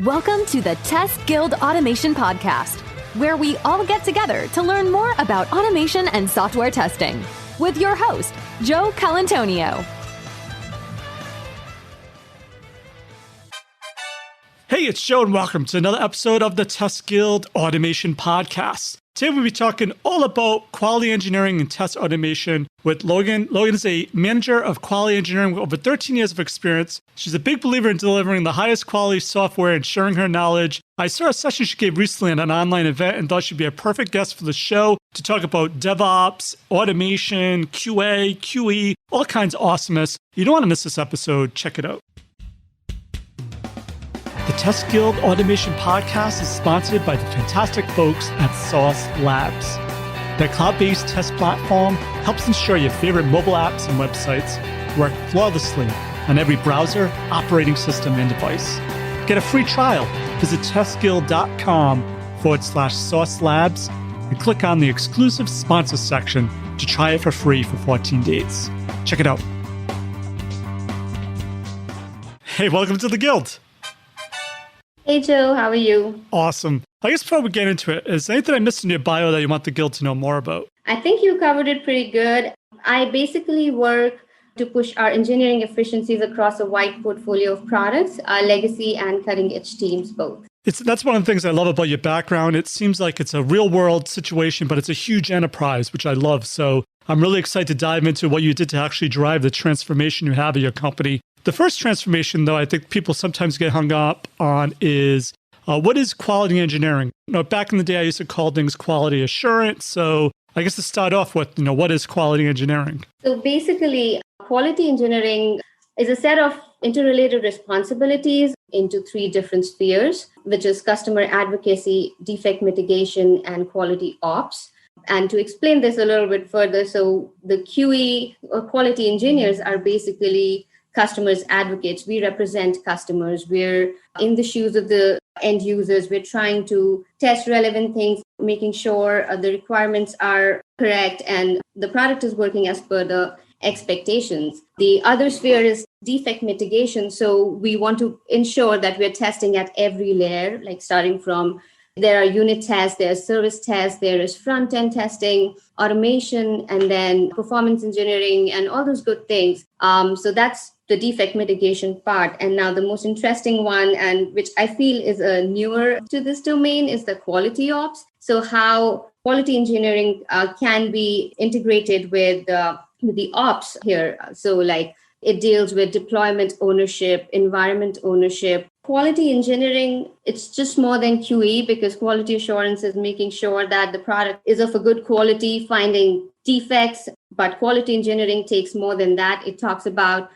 Welcome to the Test Guild Automation Podcast, where we all get together to learn more about automation and software testing with your host, Joe Colantonio. Hey, it's Joe, and welcome to another episode of the Test Guild Automation Podcast. Today we'll be talking all about quality engineering and test automation with Lagan. Lagan is a manager of quality engineering with over 13 years of experience. She's a big believer in delivering the highest quality software and sharing her knowledge. I saw a session she gave recently at an online event and thought she'd be a perfect guest for the show to talk about DevOps, automation, QA, QE, all kinds of awesomeness. You don't want to miss this episode. Check it out. The Test Guild Automation Podcast is sponsored by the fantastic folks at Sauce Labs. Their cloud-based test platform helps ensure your favorite mobile apps and websites work flawlessly on every browser, operating system, and device. Get a free trial. Visit testguild.com/Sauce Labs and click on the exclusive sponsor section to try it for free for 14 days. Check it out. Hey, welcome to the Guild. Hey, Joe, how are you? Awesome. I guess before we get into it, is there anything I missed in your bio that you want the Guild to know more about? I think you covered it pretty good. I basically work to push our engineering efficiencies across a wide portfolio of products, our legacy and cutting-edge teams both. That's one of the things I love about your background. It seems like it's a real-world situation, but it's a huge enterprise, which I love. So I'm really excited to dive into what you did to actually drive the transformation you have at your company. The first transformation, though, I think people sometimes get hung up on is what is quality engineering? Back in the day, I used to call things quality assurance. So I guess to start off with, what is quality engineering? So basically, quality engineering is a set of interrelated responsibilities into three different spheres, which is customer advocacy, defect mitigation, and quality ops. And to explain this a little bit further, so the QE or quality engineers are basically customers advocates. We represent customers. We're in the shoes of the end users. We're trying to test relevant things, making sure the requirements are correct and the product is working as per the expectations. The other sphere is defect mitigation. So we want to ensure that we're testing at every layer, like starting from there are unit tests, there's service tests, there is front-end testing, automation, and then performance engineering, and all those good things. So that's the defect mitigation part. And now the most interesting one, and which I feel is newer to this domain, is the quality ops. So how quality engineering can be integrated with the ops here. So like it deals with deployment ownership, environment ownership. Quality engineering, it's just more than QE because quality assurance is making sure that the product is of a good quality, finding defects. But quality engineering takes more than that. It talks about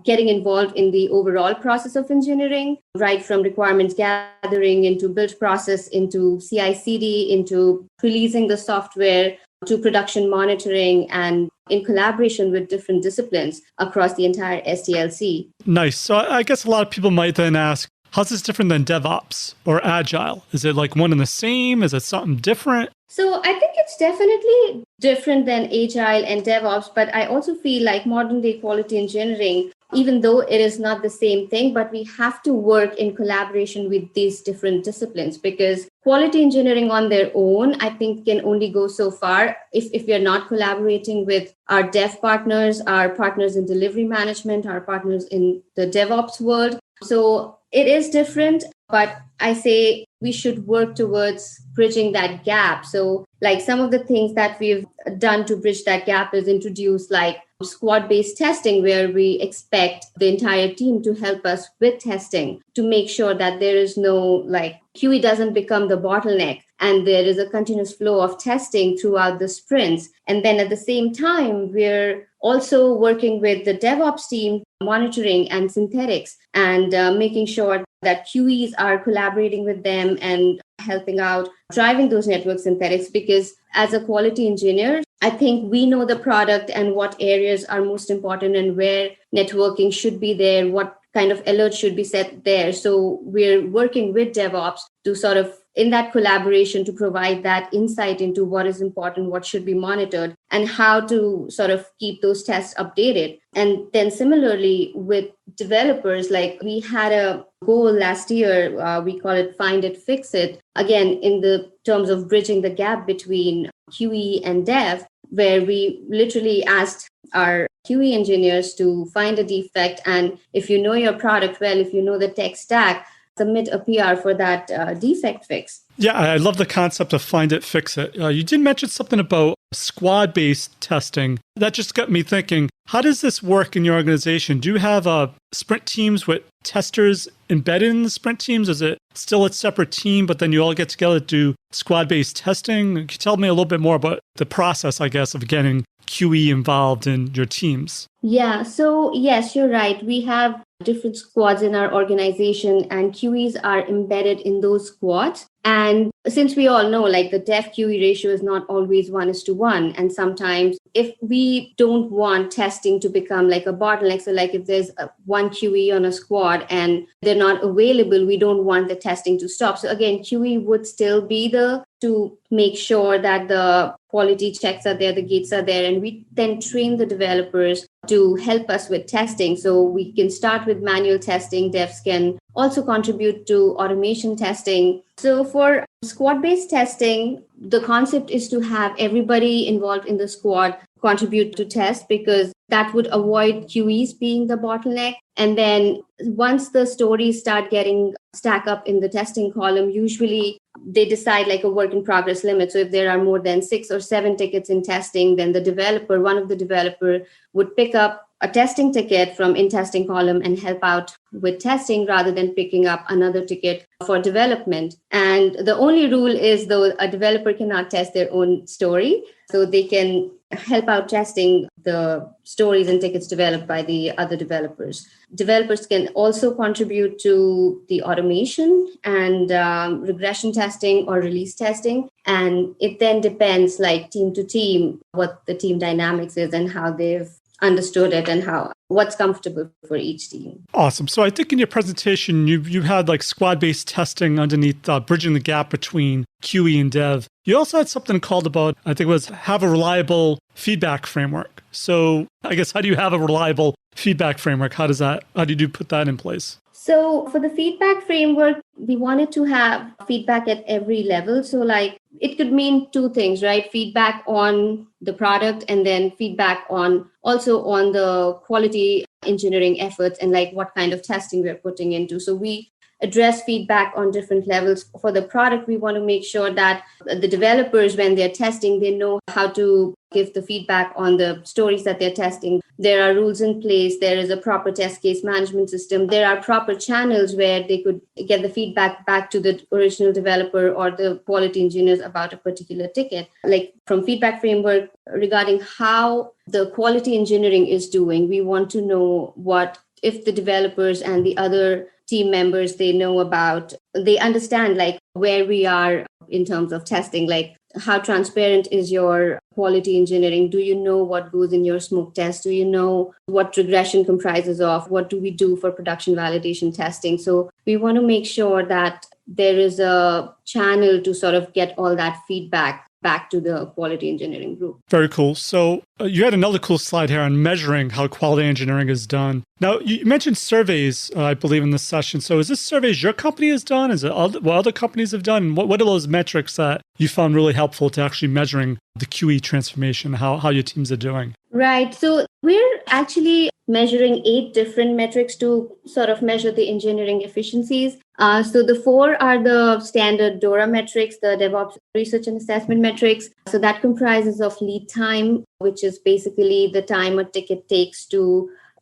getting involved in the overall process of engineering, right from requirements gathering into build process, into CI/CD, into releasing the software, to production monitoring, and in collaboration with different disciplines across the entire SDLC. Nice. So I guess a lot of people might then ask, how's this different than DevOps or Agile? Is it like one and the same? Is it something different? So I think it's definitely different than Agile and DevOps, but I also feel like modern day quality engineering, even though it is not the same thing, but we have to work in collaboration with these different disciplines because quality engineering on their own, I think can only go so far if we are not collaborating with our dev partners, our partners in delivery management, our partners in the DevOps world. So it is different, but I say we should work towards bridging that gap. So like some of the things that we've done to bridge that gap is introduce like squad-based testing, where we expect the entire team to help us with testing to make sure that there is no like QE doesn't become the bottleneck and there is a continuous flow of testing throughout the sprints. And then at the same time, we're also working with the DevOps team, monitoring and synthetics, and making sure that QEs are collaborating with them and helping out driving those network synthetics. Because as a quality engineer, I think we know the product and what areas are most important and where networking should be there, what kind of alerts should be set there. So we're working with DevOps to sort of in that collaboration to provide that insight into what is important, what should be monitored, and how to sort of keep those tests updated. And then similarly with developers, like we had a goal last year, we call it Find It, Fix It, again, in the terms of bridging the gap between QE and dev, where we literally asked our QE engineers to find a defect. And if you know your product well, if you know the tech stack, submit a PR for that defect fix. Yeah, I love the concept of find it, fix it. You did mention something about squad-based testing. That just got me thinking, how does this work in your organization? Do you have sprint teams with testers embedded in the sprint teams? Is it still a separate team, but then you all get together to do squad-based testing? Can you tell me a little bit more about the process, I guess, of getting QE involved in your teams? Yeah, so yes, you're right. We have different squads in our organization, and QEs are embedded in those squads. And since we all know, like the dev QE ratio is not always 1:1. And sometimes if we don't want testing to become like a bottleneck, so like if there's one QE on a squad and they're not available, we don't want the testing to stop. So again, QE would still be to make sure that the quality checks are there, the gates are there, and we then train the developers to help us with testing. So we can start with manual testing. Devs can also contribute to automation testing. So for squad-based testing, the concept is to have everybody involved in the squad contribute to test, because that would avoid QEs being the bottleneck. And then once the stories start getting stack up in the testing column, usually they decide like a work in progress limit. So if there are more than 6 or 7 tickets in testing, then one of the developer would pick up a testing ticket from in testing column and help out with testing rather than picking up another ticket for development. And the only rule is, though, a developer cannot test their own story. So they can help out testing the stories and tickets developed by the other developers. Developers can also contribute to the automation and regression testing or release testing. And it then depends, like team to team, what the team dynamics is and how they've understood it and what's comfortable for each team. Awesome. So I think in your presentation, you had like squad-based testing underneath bridging the gap between QE and dev. You also had something called about, I think it was have a reliable feedback framework. So I guess, how do you have a reliable feedback framework? How did you put that in place? So for the feedback framework, we wanted to have feedback at every level. So like it could mean 2 things, right? Feedback on the product, and then feedback also on the quality engineering efforts and like what kind of testing we're putting into. So we address feedback on different levels. For the product, we want to make sure that the developers, when they're testing, they know how to give the feedback on the stories that they're testing. There are rules in place. There is a proper test case management system. There are proper channels where they could get the feedback back to the original developer or the quality engineers about a particular ticket. Like from feedback framework regarding how the quality engineering is doing, we want to know what if the developers and the other team members, they understand like where we are in terms of testing, like how transparent is your quality engineering? Do you know what goes in your smoke test? Do you know what regression comprises of? What do we do for production validation testing? So we want to make sure that there is a channel to sort of get all that feedback back to the quality engineering group. Very cool. So you had another cool slide here on measuring how quality engineering is done. Now, you mentioned surveys, I believe, in this session. So is this surveys your company has done? Is it what other companies have done? What are those metrics that you found really helpful to actually measuring the QE transformation, how your teams are doing? Right. So we're actually measuring 8 different metrics to sort of measure the engineering efficiencies. So the 4 are the standard DORA metrics, the DevOps research and assessment metrics. So that comprises of lead time, which is basically the time a ticket takes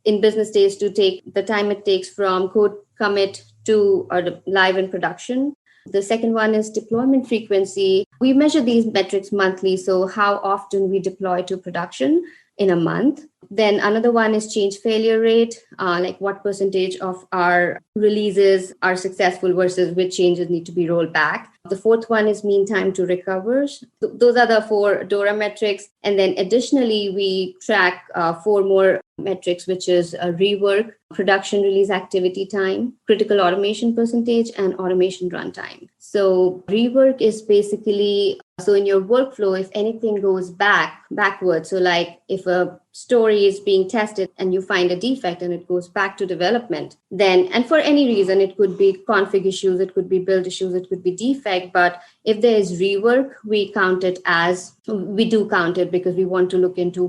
in business days to take the time it takes from code commit to live in production. The second one is deployment frequency. We measure these metrics monthly, so how often we deploy to production in a month. Then another one is change failure rate, like what percentage of our releases are successful versus which changes need to be rolled back. The fourth one is mean time to recover. Those are the 4 DORA metrics. And then additionally, we track 4 more metrics, which is rework, production release activity time, critical automation percentage, and automation runtime. So rework is basically, so in your workflow, if anything goes backwards, so like if a story is being tested and you find a defect and it goes back to development, then, and for any reason, it could be config issues, it could be build issues, it could be defect. But if there is rework, we do count it because we want to look into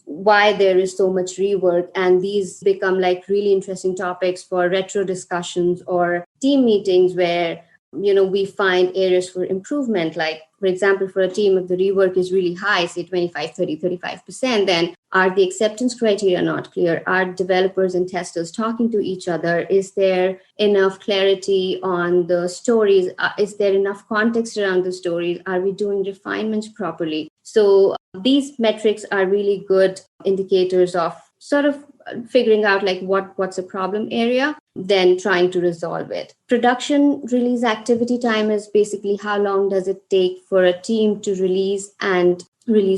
why there is so much rework. And these become like really interesting topics for retro discussions or team meetings where, we find areas for improvement. Like, for example, for a team, if the rework is really high, say 25, 30, 35%, then are the acceptance criteria not clear? Are developers and testers talking to each other? Is there enough clarity on the stories? Is there enough context around the stories? Are we doing refinements properly? So these metrics are really good indicators of sort of figuring out like what's a problem area, then trying to resolve it. Production release activity time is basically how long does it take for a team to release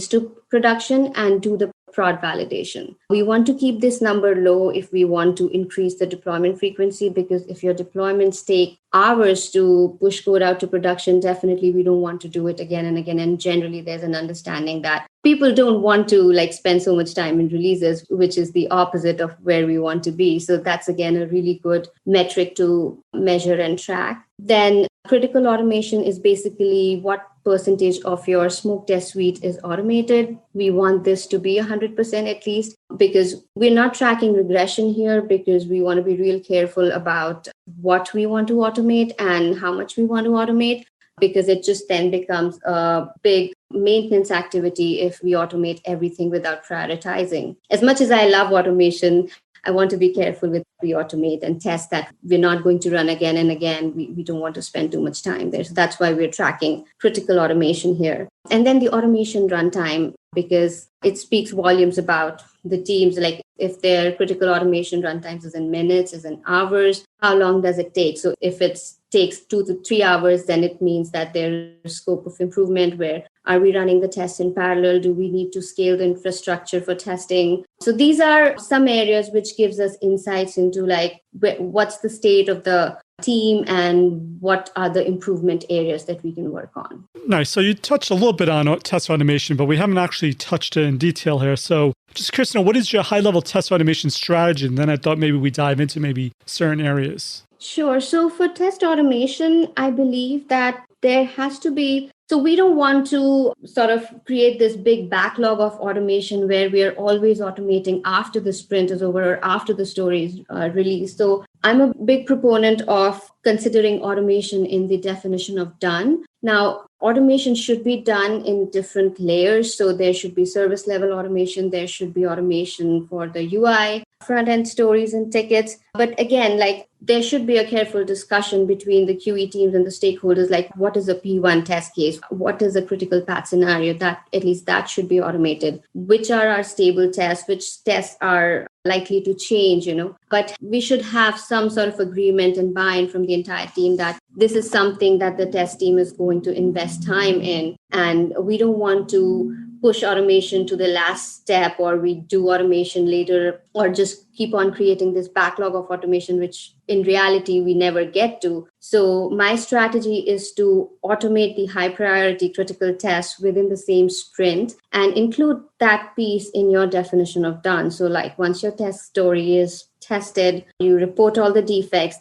to production and do the prod validation. We want to keep this number low if we want to increase the deployment frequency, because if your deployments take hours to push code out to production, definitely we don't want to do it again and again. And generally there's an understanding that people don't want to like spend so much time in releases, which is the opposite of where we want to be. So that's again a really good metric to measure and track. Then critical automation is basically what percentage of your smoke test suite is automated. We want this to be 100% at least, because we're not tracking regression here, because we want to be real careful about what we want to automate and how much we want to automate, because it just then becomes a big maintenance activity if we automate everything without prioritizing. As much as I love automation, I want to be careful with we automate and test that we're not going to run again and again. We don't want to spend too much time there. So that's why we're tracking critical automation here. And then the automation runtime, because it speaks volumes about the teams. Like if their critical automation runtimes is in minutes, is in hours, how long does it take? So if it takes 2 to 3 hours, then it means that there's scope of improvement. Where are we running the tests in parallel? Do we need to scale the infrastructure for testing? So these are some areas which gives us insights into like what's the state of the team and what are the improvement areas that we can work on. Nice. So you touched a little bit on test automation, but we haven't actually touched it in detail here. So just curious to know, what is your high-level test automation strategy? And then I thought maybe we dive into maybe certain areas. Sure. So for test automation, I believe that there has to be, so we don't want to sort of create this big backlog of automation where we are always automating after the sprint is over or after the story is released. So I'm a big proponent of considering automation in the definition of done. Now, automation should be done in different layers. So there should be service level automation. There should be automation for the UI, front end stories and tickets. But again, like there should be a careful discussion between the QE teams and the stakeholders, like what is a P1 test case? What is a critical path scenario? That at least that should be automated. Which are our stable tests? Which tests are likely to change, but we should have some sort of agreement and buy-in from the entire team that this is something that the test team is going to invest time in. And we don't want to push automation to the last step, or we do automation later, or just keep on creating this backlog of automation, which in reality we never get to. So my strategy is to automate the high priority critical tests within the same sprint and include that piece in your definition of done. So like once your test story is tested, you report all the defects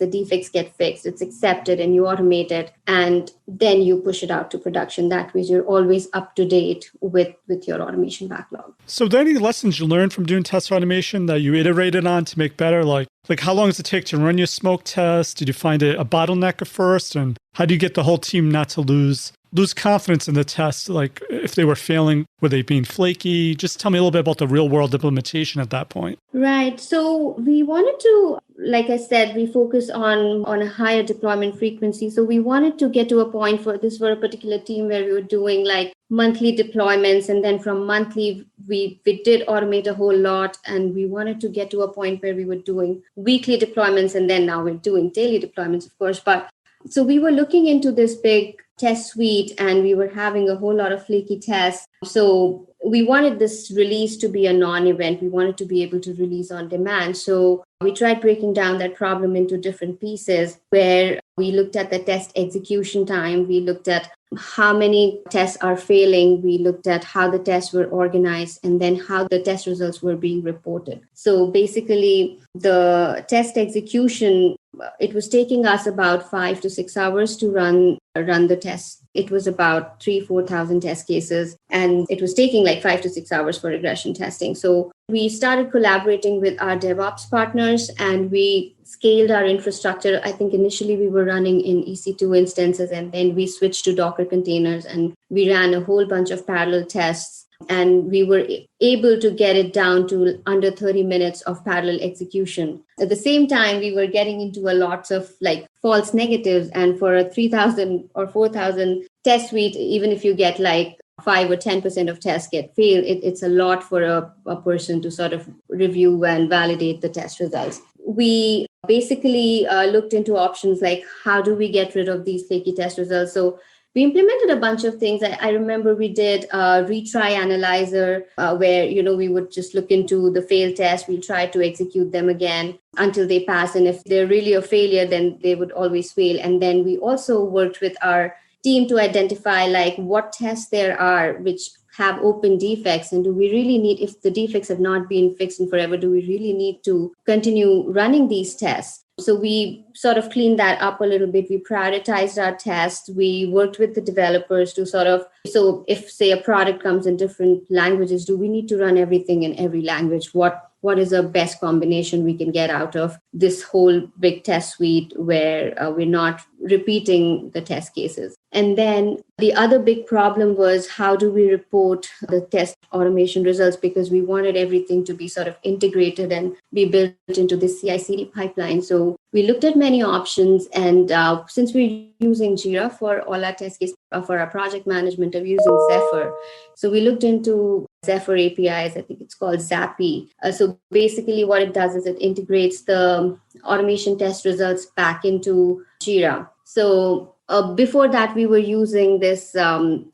get fixed, it's accepted, and you automate it, and then you push it out to production. That way you're always up to date with your automation backlog. So are there any lessons you learned from doing test automation that you iterated on to make better? Like how long does it take to run your smoke test? Did you find a bottleneck at first? And how do you get the whole team not to lose confidence in the test? Like if they were failing, were they being flaky? Just tell me a little bit about the real world implementation at that point. Right. So we wanted to, like I said, we focus on a higher deployment frequency. So we wanted to get to a point for a particular team where we were doing like monthly deployments. And then from monthly, we did automate a whole lot. And we wanted to get to a point where we were doing weekly deployments. And then now we're doing daily deployments, of course. But so we were looking into this big test suite and we were having a whole lot of flaky tests. So we wanted this release to be a non-event. We wanted to be able to release on demand. So we tried breaking down that problem into different pieces where We looked at the test execution time. We looked at how many tests are failing. We looked at how the tests were organized and then how the test results were being reported. So basically, the test execution, it was taking us about 5 to 6 hours to run the test. It was about 4,000 test cases, and it was taking like 5 to 6 hours for regression testing. So we started collaborating with our DevOps partners, and we scaled our infrastructure. I think initially we were running in EC2 instances, and then we switched to Docker containers, and we ran a whole bunch of parallel tests. And we were able to get it down to under 30 minutes of parallel execution. At the same time, we were getting into a lot of like false negatives. And for a 3,000 or 4,000 test suite, even if you get like 5 or 10% of tests get failed, it's a lot for a person to sort of review and validate the test results. We basically looked into options like how do we get rid of these flaky test results? So we implemented a bunch of things. I remember we did a retry analyzer where, we would just look into the failed test. We'll try to execute them again until they pass. And if they're really a failure, then they would always fail. And then we also worked with our team to identify like what tests there are which have open defects. And do we really need, if the defects have not been fixed in forever, do we really need to continue running these tests? So we sort of cleaned that up a little bit. We prioritized our tests. We worked with the developers to so if, say, a product comes in different languages, do we need to run everything in every language? What is the best combination we can get out of this whole big test suite where we're not repeating the test cases? And then the other big problem was how do we report the test automation results, because we wanted everything to be sort of integrated and be built into the CI/CD pipeline. So we looked at many options, and since we're using Jira for all our test cases, for our project management, we're using Zephyr. So we looked into Zephyr APIs. I think it's called Zappy. So basically what it does is it integrates the automation test results back into Jira. So before that, we were using this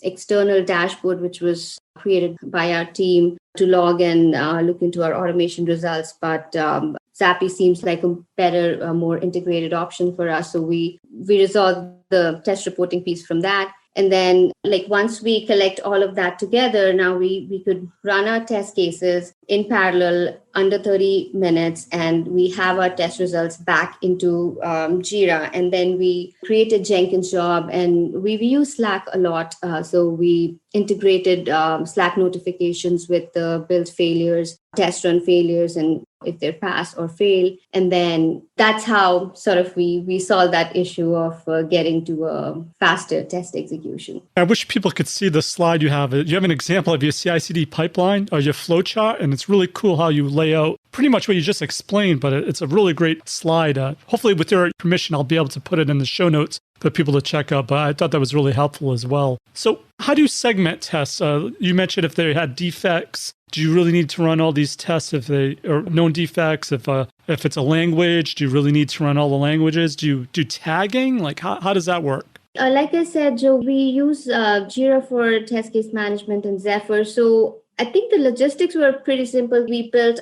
external dashboard, which was created by our team to log and look into our automation results. But Zappy seems like a better, more integrated option for us. So we resolved the test reporting piece from that. And then like once we collect all of that together, now we could run our test cases in parallel under 30 minutes, and we have our test results back into Jira. And then we created Jenkins job, and we use Slack a lot. So we integrated Slack notifications with the build failures, test run failures, and if they're pass or fail. And then that's how sort of we solved that issue of getting to a faster test execution. I wish people could see the slide you have. You have an example of your CI/CD pipeline or your flowchart, and it's really cool how you lay out pretty much what you just explained, but it's a really great slide. Hopefully with your permission, I'll be able to put it in the show notes for people to check out, but I thought that was really helpful as well. So how do you segment tests? You mentioned if they had defects, do you really need to run all these tests if they are known defects? If it's a language, do you really need to run all the languages? Do you do tagging? Like how does that work? Like I said, Joe, we use Jira for test case management and Zephyr. So I think the logistics were pretty simple. We built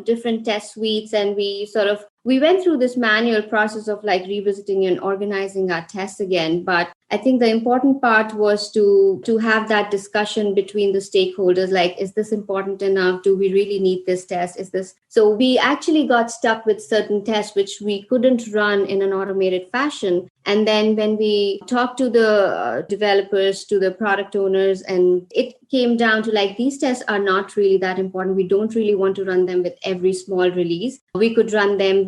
different test suites, and we went through this manual process of like revisiting and organizing our tests again. But I think the important part was to have that discussion between the stakeholders, like, is this important enough? Do we really need this test? So we actually got stuck with certain tests which we couldn't run in an automated fashion. And then when we talked to the developers, to the product owners, and it came down to like, these tests are not really that important. We don't really want to run them with every small release. We could run them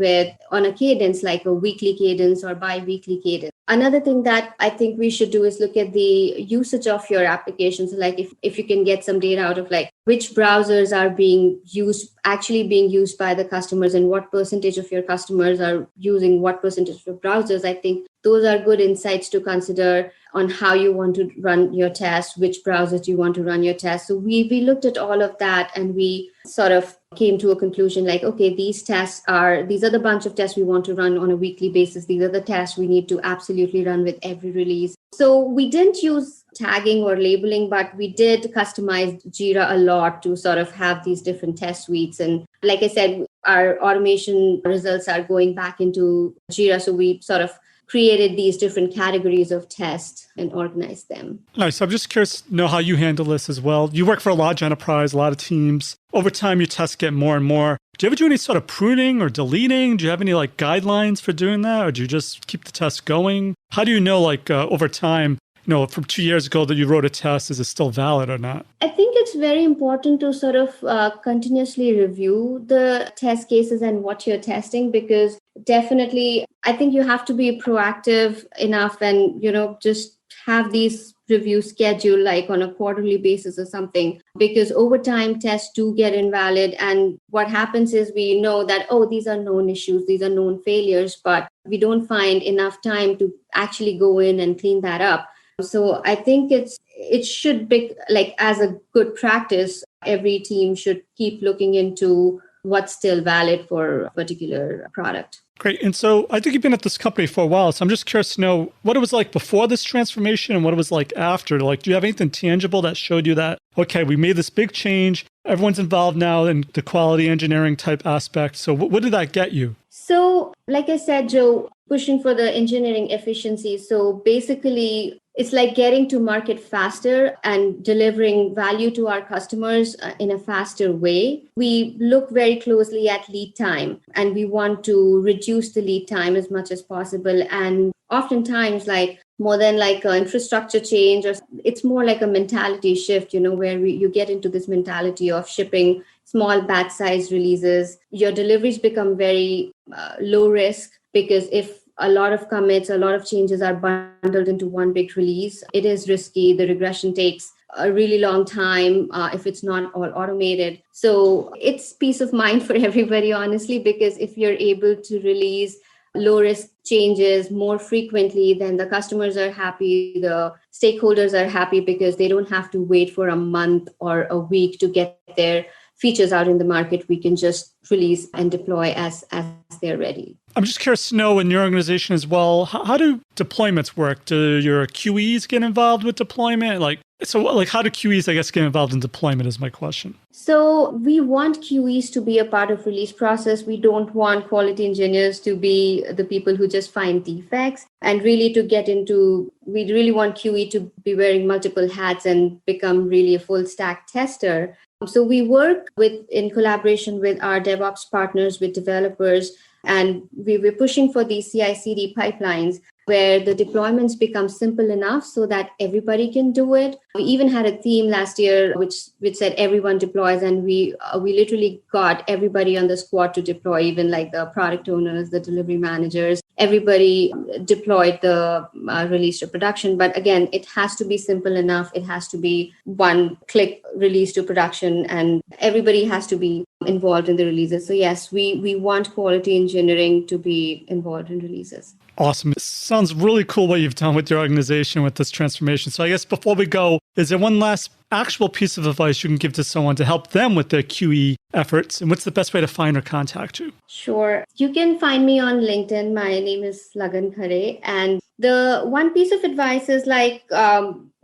on a cadence, like a weekly cadence or bi-weekly cadence. Another thing that I think we should do is look at the usage of your applications. Like if you can get some data out of like which browsers are being used by the customers, and what percentage of your customers are using what percentage of browsers. I think those are good insights to consider on how you want to run your tests, which browsers you want to run your tests. So we looked at all of that, and we sort of came to a conclusion like, okay, these are the bunch of tests we want to run on a weekly basis. These are the tests we need to absolutely run with every release. So we didn't use tagging or labeling, but we did customize Jira a lot to sort of have these different test suites. And like I said, our automation results are going back into Jira. So we sort of created these different categories of tests and organized them. Nice. I'm just curious to know how you handle this as well. You work for a large enterprise, a lot of teams. Over time, your tests get more and more. Do you ever do any sort of pruning or deleting? Do you have any guidelines for doing that? Or do you just keep the test going? How do you know over time, from 2 years ago that you wrote a test, is it still valid or not? I think it's very important to sort of continuously review the test cases and what you're testing, because definitely I think you have to be proactive enough and, just have these reviews scheduled on a quarterly basis or something, because over time tests do get invalid. And what happens is we know that, these are known issues, these are known failures, but we don't find enough time to actually go in and clean that up. So I think it should be as a good practice, every team should keep looking into what's still valid for a particular product. Great. And so I think you've been at this company for a while. So I'm just curious to know what it was like before this transformation and what it was like after. Do you have anything tangible that showed you that, okay, we made this big change, everyone's involved now in the quality engineering type aspect. So what did that get you? So like I said, Joe, pushing for the engineering efficiency. So basically, it's like getting to market faster and delivering value to our customers in a faster way. We look very closely at lead time, and we want to reduce the lead time as much as possible. And oftentimes, more than an infrastructure change, or it's more like a mentality shift, where you get into this mentality of shipping small batch size releases. Your deliveries become very low risk, because if a lot of commits, a lot of changes are bundled into one big release, it is risky. The regression takes a really long time if it's not all automated. So it's peace of mind for everybody, honestly, because if you're able to release low risk changes more frequently, then the customers are happy, the stakeholders are happy, because they don't have to wait for a month or a week to get their features out in the market. We can just release and deploy as they're ready. I'm just curious to know, in your organization as well, how do deployments work? Do your QEs get involved with deployment? How do QEs, I guess, get involved in deployment is my question. So we want QEs to be a part of release process. We don't want quality engineers to be the people who just find defects. And really we really want QE to be wearing multiple hats and become really a full stack tester. So we work in collaboration with our DevOps partners, with developers, and we're pushing for these CI/CD pipelines where the deployments become simple enough so that everybody can do it. We even had a theme last year which said everyone deploys, and we literally got everybody on the squad to deploy, even the product owners, the delivery managers. Everybody deployed the release to production. But again, it has to be simple enough. It has to be one click release to production, and everybody has to be involved in the releases. So yes, we want quality engineering to be involved in releases. Awesome. It sounds really cool what you've done with your organization with this transformation. So I guess before we go, is there one last actual piece of advice you can give to someone to help them with their QE efforts? And what's the best way to find or contact you? Sure. You can find me on LinkedIn. My name is Lagan Khare. And the one piece of advice is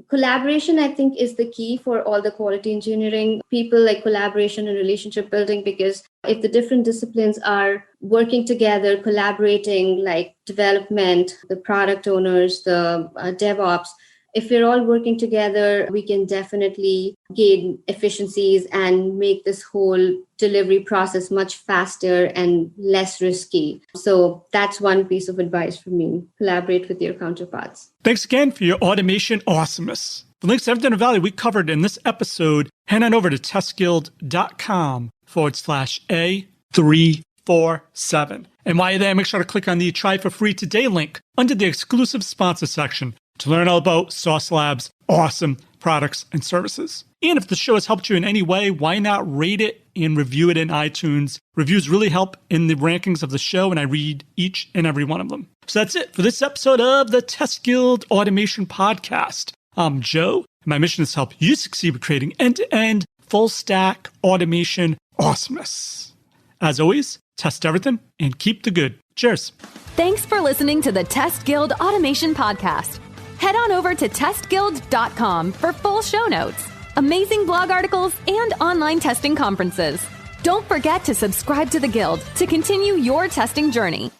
collaboration, I think, is the key for all the quality engineering people, collaboration and relationship building, because if the different disciplines are working together, collaborating, development, the product owners, the DevOps, if we're all working together, we can definitely gain efficiencies and make this whole delivery process much faster and less risky. So that's one piece of advice from me. Collaborate with your counterparts. Thanks again for your automation awesomeness. The links to everything of value we covered in this episode, head on over to testguild.com/A347. And while you're there, make sure to click on the Try for Free Today link under the exclusive sponsor section to learn all about Sauce Labs' awesome products and services. And if the show has helped you in any way, why not rate it and review it in iTunes? Reviews really help in the rankings of the show, and I read each and every one of them. So that's it for this episode of the Test Guild Automation Podcast. I'm Joe, and my mission is to help you succeed with creating end-to-end, full-stack automation awesomeness. As always, test everything and keep the good. Cheers. Thanks for listening to the Test Guild Automation Podcast. Head on over to testguild.com for full show notes, amazing blog articles, and online testing conferences. Don't forget to subscribe to the Guild to continue your testing journey.